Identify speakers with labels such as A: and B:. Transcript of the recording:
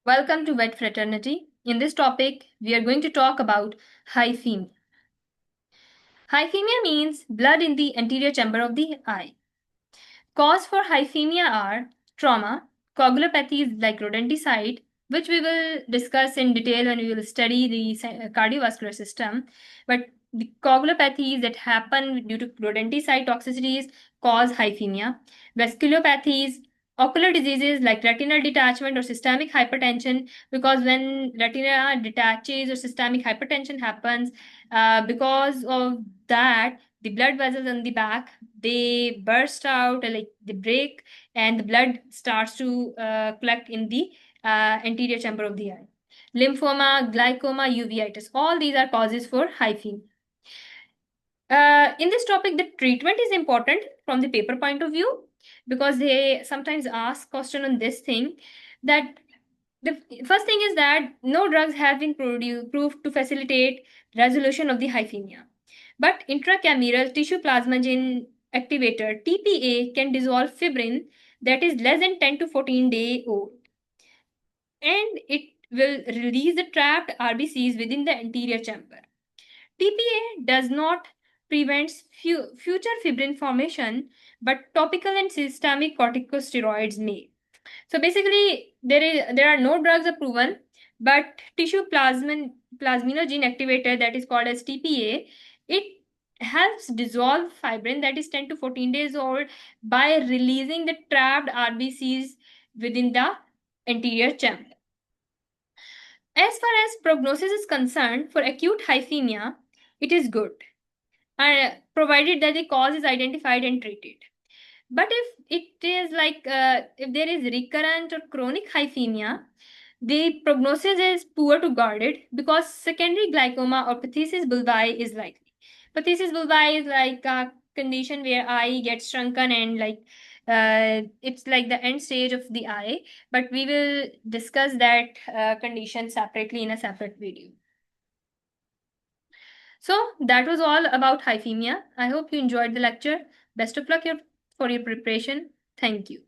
A: Welcome to Vet Fraternity. In this topic, we are going to talk about hyphemia. Hyphemia means blood in the anterior chamber of the eye. Cause for hyphemia are trauma, coagulopathies like rodenticide, which we will discuss in detail when we will study the cardiovascular system. But the coagulopathies that happen due to rodenticide toxicities cause hyphemia. Vasculopathies, ocular diseases like retinal detachment or systemic hypertension, because when retina detaches or systemic hypertension happens, because of that, the blood vessels on the back, they burst out, like they break, and the blood starts to collect in the anterior chamber of the eye. Lymphoma, glaucoma, uveitis, all these are causes for hyphemia. In this topic, the treatment is important from the paper point of view, because they sometimes ask question on this thing, that the first thing is that no drugs have been proved to facilitate resolution of the hyphemia. But intracameral tissue plasmagen activator TPA can dissolve fibrin that is less than 10 to 14-day old, and it will release the trapped RBCs within the anterior chamber. TPA does not prevent future fibrin formation, but topical and systemic corticosteroids may. So basically, there are no drugs proven, but tissue plasminogen activator, that is called as TPA, it helps dissolve fibrin that is 10 to 14 days old by releasing the trapped RBCs within the anterior chamber. As far as prognosis is concerned, for acute hyphemia, it is good, provided that the cause is identified and treated. But if it is if there is recurrent or chronic hyphemia, the prognosis is poor to guarded, because secondary glaucoma or pathesis bulbi is likely. Pathesis bulbi is like a condition where eye gets shrunken, and it's like the end stage of the eye. But we will discuss that condition separately in a separate video. So that was all about hyphemia. I hope you enjoyed the lecture. Best of luck for your preparation. Thank you.